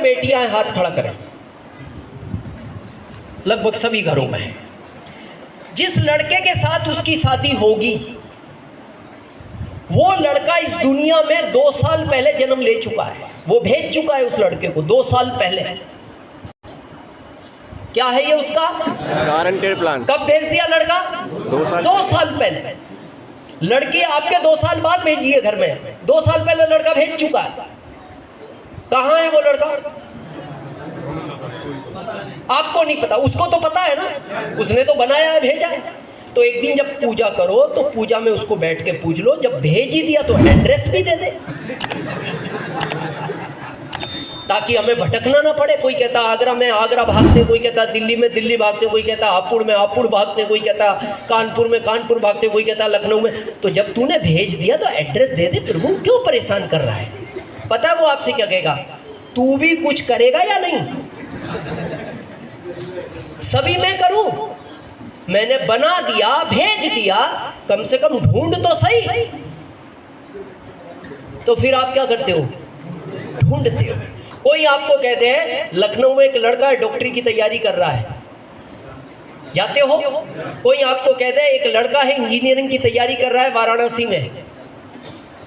बेटियां हैं, हाथ खड़ा करें। लगभग सभी घरों में है। जिस लड़के के साथ उसकी शादी होगी वो लड़का इस दुनिया में 2 साल पहले जन्म ले चुका है, वो भेज चुका है उस लड़के को 2 साल पहले। क्या है ये उसका गारंटेड प्लान। कब भेज दिया लड़का? 2 साल पहले। लड़की आपके 2 साल बाद भेजी है घर में, 2 साल पहले लड़का भेज चुका है। कहाँ है वो लड़का? आपको नहीं पता, उसको तो पता है ना, उसने तो बनाया है, भेजा है। तो एक दिन जब पूजा करो तो पूजा में उसको बैठ के पूछ लो, जब भेज ही दिया तो एड्रेस भी दे दे, ताकि हमें भटकना ना पड़े। कोई कहता आगरा में आगरा भागते, कोई कहता दिल्ली में दिल्ली भागते, कोई कहता हापुड़ में हापुड़ भागते, कोई कहता कानपुर में कानपुर भागते, कोई कहता लखनऊ में। तो जब तूने भेज दिया तो एड्रेस दे दे, प्रभु क्यों परेशान कर रहा है? पता है वो आपसे क्या कहेगा? तू भी कुछ करेगा या नहीं? सभी मैं करूं, मैंने बना दिया, भेज दिया, कम से कम ढूंढ तो सही। तो फिर आप क्या करते हो? ढूंढते हो। कोई आपको कहते हैं लखनऊ में एक लड़का है डॉक्टरी की तैयारी कर रहा है, जाते हो? कोई आपको कहते हैं एक लड़का है इंजीनियरिंग की तैयारी कर रहा है वाराणसी में,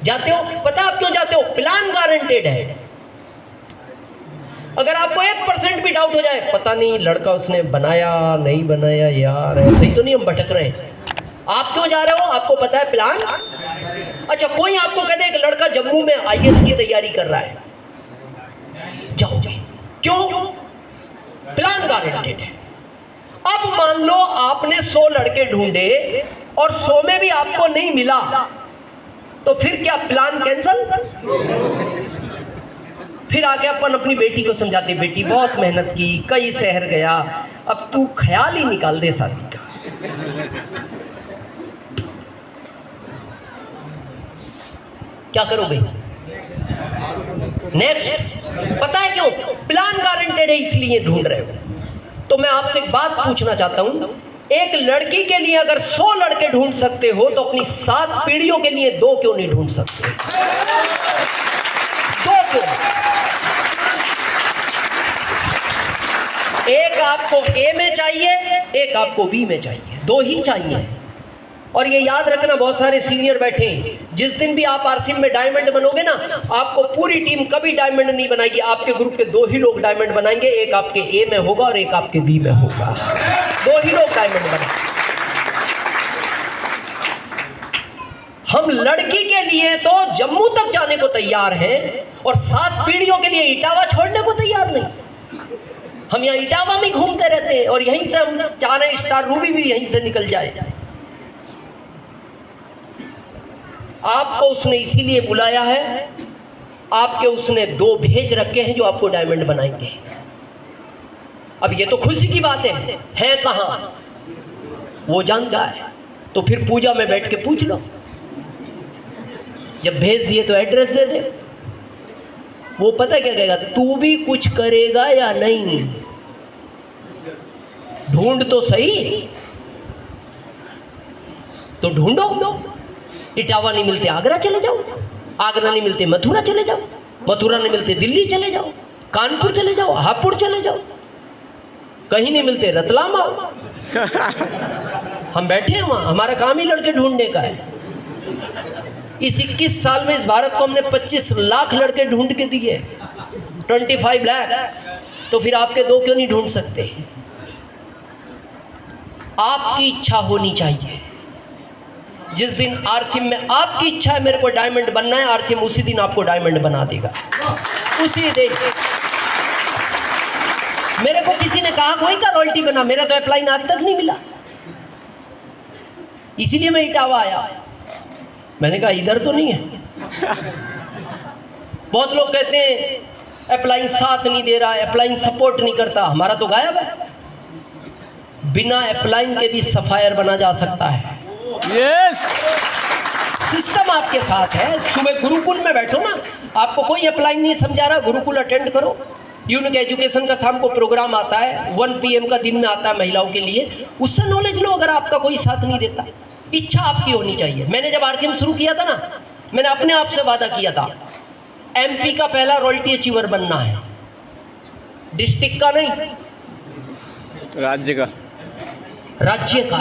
जाते हो? पता आप क्यों जाते हो? प्लान गारंटेड है। अगर आपको 1% भी डाउट हो जाए, पता नहीं लड़का उसने बनाया नहीं बनाया, यार ऐसे ही तो नहीं हम भटक रहे हैं, आप क्यों जा रहे हो? आपको पता है प्लान। अच्छा, कोई आपको कहते हैं एक लड़का जम्मू में IAS की तैयारी कर रहा है, जाओगे क्यों? प्लान गारंटेड है। अब मान लो आपने 100 लड़के ढूंढे और 100 में भी आपको नहीं मिला, तो फिर क्या प्लान कैंसल? फिर आके अपन अपनी बेटी को समझाते, बेटी बहुत मेहनत की, कई शहर गया, अब तू ख्याल ही निकाल दे शादी का। क्या करोगे? नेक्स्ट। पता है क्यों? प्लान गारंटेड है, इसलिए ढूंढ रहे हो। तो मैं आपसे एक बात पूछना चाहता हूं, एक लड़की के लिए अगर 100 लड़के ढूंढ सकते हो तो अपनी 7 पीढ़ियों के लिए 2 क्यों नहीं ढूंढ सकते? 2 क्यों? एक आपको A में चाहिए, एक आपको B में चाहिए, 2 ही चाहिए। और ये याद रखना, बहुत सारे सीनियर बैठे हैं, जिस दिन भी आप आरसीएम में डायमंड बनोगे ना, आपको पूरी टीम कभी डायमंड नहीं बनाएगी, आपके ग्रुप के 2 ही लोग डायमंड बनाएंगे, एक आपके A में होगा और एक आपके B में होगा, 2 ही लोग डायमंड बनाएंगे। हम लड़की के लिए तो जम्मू तक जाने को तैयार हैं और 7 पीढ़ियों के लिए इटावा छोड़ने को तैयार नहीं। हम यहाँ इटावा में घूमते रहते हैं और यहीं से हम चाह रहे हैं स्टार रूबी भी यहीं से निकल जाए। आपको उसने इसीलिए बुलाया है, आपके उसने 2 भेज रखे हैं जो आपको डायमंड बनाएंगे। अब ये तो खुशी की बात है कहाँ वो जानता है, तो फिर पूजा में बैठ के पूछ लो, जब भेज दिए तो एड्रेस दे दे। वो पता क्या कहेगा? तू भी कुछ करेगा या नहीं? ढूंढ तो सही, तो ढूंढो। इटावा नहीं मिलते आगरा चले जाओ, आगरा नहीं मिलते मथुरा चले जाओ, मथुरा नहीं मिलते दिल्ली चले जाओ, कानपुर चले जाओ, हापुड़ चले जाओ, कहीं नहीं मिलते रतलाम आओ। हम बैठे हैं वहां, हमारा काम ही लड़के ढूंढने का है। इस 21 साल में इस भारत को हमने 25 लाख लड़के ढूंढ के दिए, 25 लाख। तो फिर आपके 2 क्यों नहीं ढूंढ सकते? आपकी इच्छा होनी चाहिए। जिस दिन आरसीएम में आपकी इच्छा है मेरे को डायमंड बनना है, आरसीएम उसी दिन आपको डायमंड बना देगा, उसी दिन। मेरे को किसी ने कहा कोई का रॉयल्टी बना, मेरा तो अप्लाइन आज तक नहीं मिला, इसीलिए मैं इटावा आया। मैंने कहा इधर तो नहीं है। बहुत लोग कहते हैं अप्लाइन साथ नहीं दे रहा है, अप्लाइन सपोर्ट नहीं करता, हमारा तो गायब है। बिना अप्लाइन के भी सफायर बना जा सकता है। यस, सिस्टम आपके साथ है। सुबह गुरुकुल में बैठो ना, आपको कोई अप्लाइन नहीं समझा रहा, गुरुकुल अटेंड करो। यूनिक एजुकेशन का शाम को प्रोग्राम आता है, 1 PM का दिन में आता है महिलाओं के लिए, उससे नॉलेज लो। अगर आपका कोई साथ नहीं देता, इच्छा आपकी होनी चाहिए। मैंने जब आरसीएम शुरू किया था ना, मैंने अपने आप से वादा किया था MP का पहला रॉयल्टी अचीवर बनना है। डिस्ट्रिक्ट का नहीं, राज्य का। राज्य का।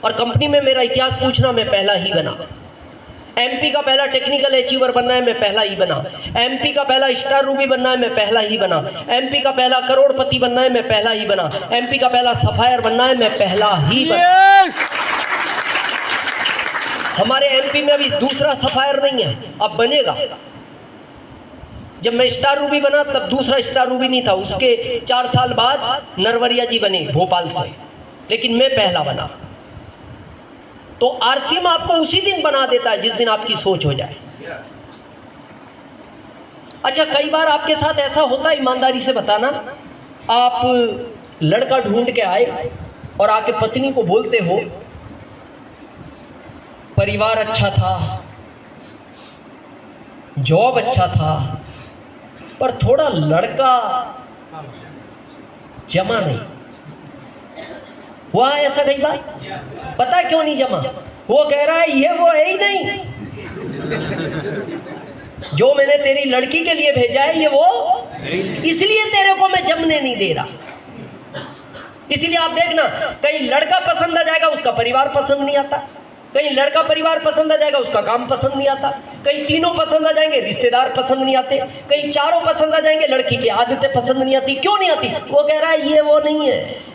और कंपनी में मेरा इतिहास पूछना, मैं पहला ही बना। एमपी का पहला टेक्निकल अचीवर बनना है, मैं पहला ही बना। एमपी का पहला स्टार रूबी बनना है, मैं पहला ही बना। एमपी का पहला करोड़पति बनना है, मैं पहला ही बना। एमपी का पहला सफायर बनना है, मैं पहला ही बना। यस। हमारे एमपी में अभी दूसरा सफायर नहीं है, अब बनेगा। जब मैं स्टार रूबी बना तब दूसरा स्टार रूबी नहीं था, उसके 4 साल बाद नरवरिया जी बने भोपाल से, लेकिन मैं पहला बना। तो आरसीएम आपको उसी दिन बना देता है जिस दिन आपकी सोच हो जाए। अच्छा, कई बार आपके साथ ऐसा होता है, ईमानदारी से बताना, आप लड़का ढूंढ के आए और आके पत्नी को बोलते हो परिवार अच्छा था, जॉब अच्छा था, पर थोड़ा लड़का जमा नहीं हुआ। ऐसा कई बार पता है क्यों नहीं जमा? वो कह रहा है ये वो है ही नहीं, जो मैंने तेरी लड़की के लिए भेजा है ये वो, इसलिए तेरे को मैं जमने नहीं दे रहा। इसीलिए आप देखना, कहीं लड़का पसंद आ जाएगा उसका परिवार पसंद नहीं आता, कहीं लड़का परिवार पसंद आ जाएगा उसका काम पसंद नहीं आता, कहीं तीनों पसंद आ जाएंगे रिश्तेदार पसंद नहीं आते, कहीं चारों पसंद आ जाएंगे लड़की की आदतें पसंद नहीं आती। क्यों नहीं आती? वो कह रहा है ये वो नहीं है।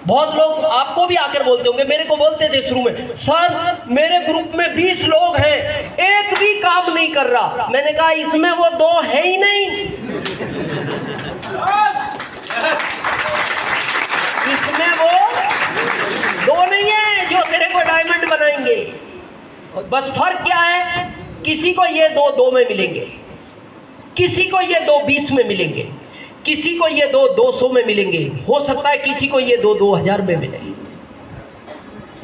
बहुत लोग आपको भी आकर बोलते होंगे, मेरे को बोलते थे शुरू में, सर मेरे ग्रुप में 20 लोग हैं, एक भी काम नहीं कर रहा। मैंने कहा इसमें वो 2 है ही नहीं, इसमें वो 2 नहीं है जो तेरे को डायमंड बनाएंगे। बस फर्क क्या है, किसी को ये 2 में मिलेंगे, किसी को ये 2 20 में मिलेंगे, किसी को ये 200 में मिलेंगे, हो सकता है किसी को ये 2000 में मिले।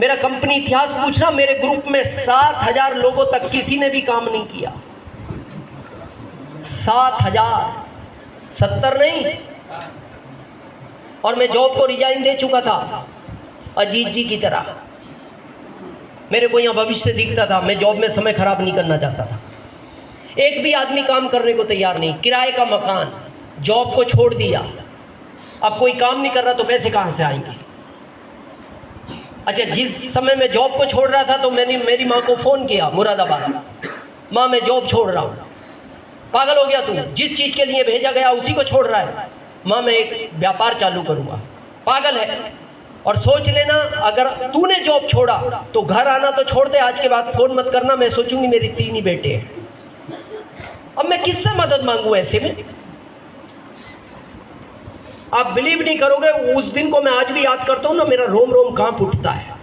मेरा कंपनी इतिहास पूछना, मेरे ग्रुप में 7000 लोगों तक किसी ने भी काम नहीं किया। 7000, 70 नहीं। और मैं जॉब को रिजाइन दे चुका था अजीत जी की तरह। मेरे को यहाँ भविष्य दिखता था, मैं जॉब में समय खराब नहीं करना चाहता था। एक भी आदमी काम करने को तैयार नहीं, किराए का मकान, जॉब को छोड़ दिया, अब कोई काम नहीं कर रहा तो पैसे कहाँ से आएंगे? अच्छा, जिस समय मैं जॉब को छोड़ रहा था तो मैंने मेरी माँ को फ़ोन किया मुरादाबाद, माँ मैं जॉब छोड़ रहा हूँ। पागल हो गया तू, जिस चीज़ के लिए भेजा गया उसी को छोड़ रहा है। माँ मैं एक व्यापार चालू करूँगा। पागल है। और सोच लेना, अगर तूने जॉब छोड़ा तो घर आना तो छोड़ दे, आज के बाद फ़ोन मत करना, मैं सोचूंगी मेरी 3 ही बेटे हैं। अब मैं किससे मदद मांगू ऐसे में? आप बिलीव नहीं करोगे, उस दिन को मैं आज भी याद करता हूँ ना, मेरा रोम रोम कांप उठता है।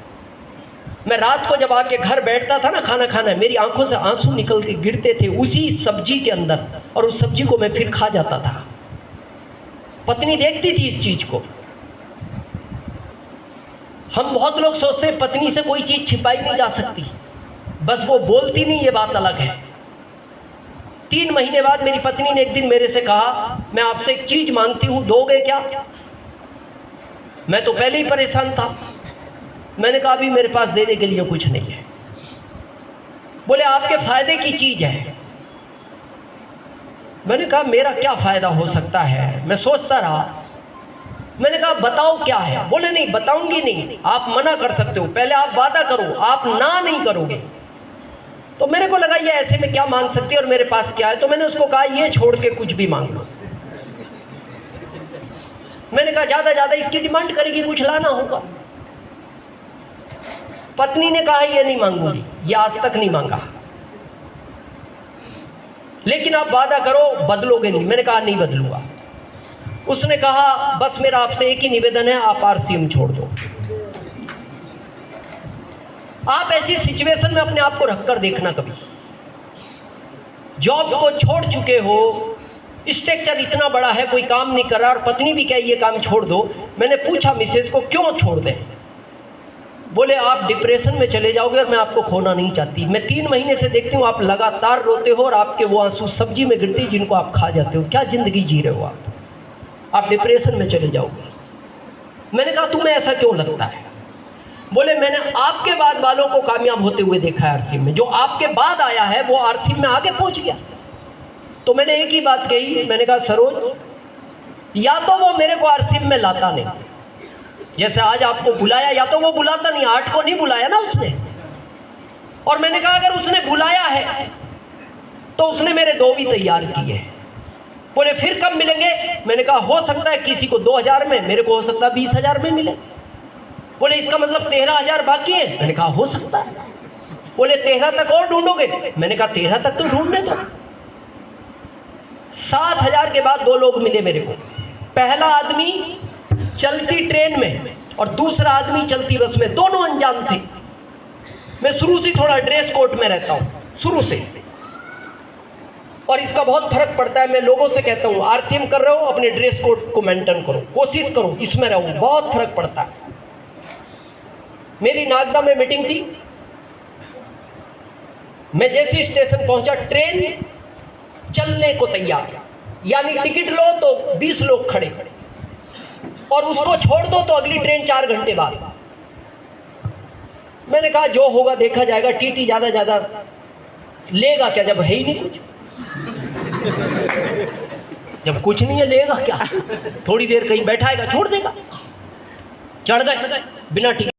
मैं रात को जब आके घर बैठता था ना खाना खाना, मेरी आंखों से आंसू निकल के गिरते थे उसी सब्जी के अंदर, और उस सब्जी को मैं फिर खा जाता था। पत्नी देखती थी इस चीज को। हम बहुत लोग सोचते हैं पत्नी से कोई चीज छिपाई नहीं जा सकती, बस वो बोलती नहीं, ये बात अलग है। 3 महीने बाद मेरी पत्नी ने एक दिन मेरे से कहा, मैं आपसे एक चीज मांगती हूं, दोगे क्या? मैं तो पहले ही परेशान था। मैंने कहा अभी मेरे पास देने के लिए कुछ नहीं है। बोले आपके फायदे की चीज है। मैंने कहा मेरा क्या फायदा हो सकता है? मैं सोचता रहा। मैंने कहा बताओ क्या है? बोले नहीं बताऊंगी नहीं, आप मना कर सकते हो, पहले आप वादा करो, आप ना नहीं करोगे। तो मेरे को लगा ये ऐसे में क्या मांग सकती है और मेरे पास क्या है, तो मैंने उसको कहा ये छोड़ के कुछ भी मांग लो। मैंने कहा ज्यादा इसकी डिमांड करेगी, कुछ लाना होगा। पत्नी ने कहा ये नहीं मांगूंगी, ये आज तक नहीं मांगा, लेकिन आप वादा करो बदलोगे नहीं। मैंने कहा नहीं बदलूंगा। उसने कहा बस मेरा आपसे एक ही निवेदन है, आप आरसीएम छोड़ दो। आप ऐसी सिचुएशन में अपने आप को रखकर देखना, कभी जॉब को छोड़ चुके हो, स्ट्रक्चर इतना बड़ा है, कोई काम नहीं कर रहा और पत्नी भी कहे ये काम छोड़ दो। मैंने पूछा मिसेज को क्यों छोड़ दें? बोले आप डिप्रेशन में चले जाओगे और मैं आपको खोना नहीं चाहती। मैं 3 महीने से देखती हूँ आप लगातार रोते हो और आपके वो आंसू सब्जी में गिरते हैं जिनको आप खा जाते हो। क्या जिंदगी जी रहे हो आप डिप्रेशन में चले जाओगे। मैंने कहा तुम्हें ऐसा क्यों लगता है? बोले मैंने आपके बाद वालों को कामयाब होते हुए देखा है आरसीएम में, जो आपके बाद आया है वो आरसीएम में आगे पहुंच गया। तो मैंने एक ही बात कही, मैंने कहा सरोज, या तो वो मेरे को आरसीएम में लाता नहीं, जैसे आज आपको बुलाया, या तो वो बुलाता नहीं, 8 को नहीं बुलाया ना उसने। और मैंने कहा अगर उसने बुलाया है तो उसने मेरे 2 भी तैयार किए हैं। बोले फिर कब मिलेंगे? मैंने कहा हो सकता है किसी को 2000 में, मेरे को हो सकता है 20,000 में मिले। बोले इसका मतलब 13,000 बाकी है? मैंने कहा हो सकता है। बोले 13 तक और ढूंढोगे? मैंने कहा 13 तक तो ढूंढने दो। 7,000 के बाद 2 लोग मिले मेरे को। पहला आदमी चलती ट्रेन में और दूसरा आदमी चलती बस में, दोनों अनजान थे। मैं शुरू से थोड़ा ड्रेस कोड में रहता हूँ, शुरू से, और इसका बहुत फर्क पड़ता है। मैं लोगों से कहता हूँ आरसीएम कर रहे हो अपने ड्रेस कोड को मेंटेन करो, कोशिश करो इसमें रहो, बहुत फर्क पड़ता है। मेरी नागदा में मीटिंग थी, मैं जैसे स्टेशन पहुंचा ट्रेन चलने को तैयार, यानी टिकट लो तो 20 लोग खड़े और उसको छोड़ दो तो अगली ट्रेन 4 घंटे बाद। मैंने कहा जो होगा देखा जाएगा, टीटी ज्यादा लेगा क्या जब है ही नहीं कुछ। जब कुछ नहीं है लेगा क्या? थोड़ी देर कहीं बैठाएगा, छोड़ देगा। चढ़ गए बिना टिकट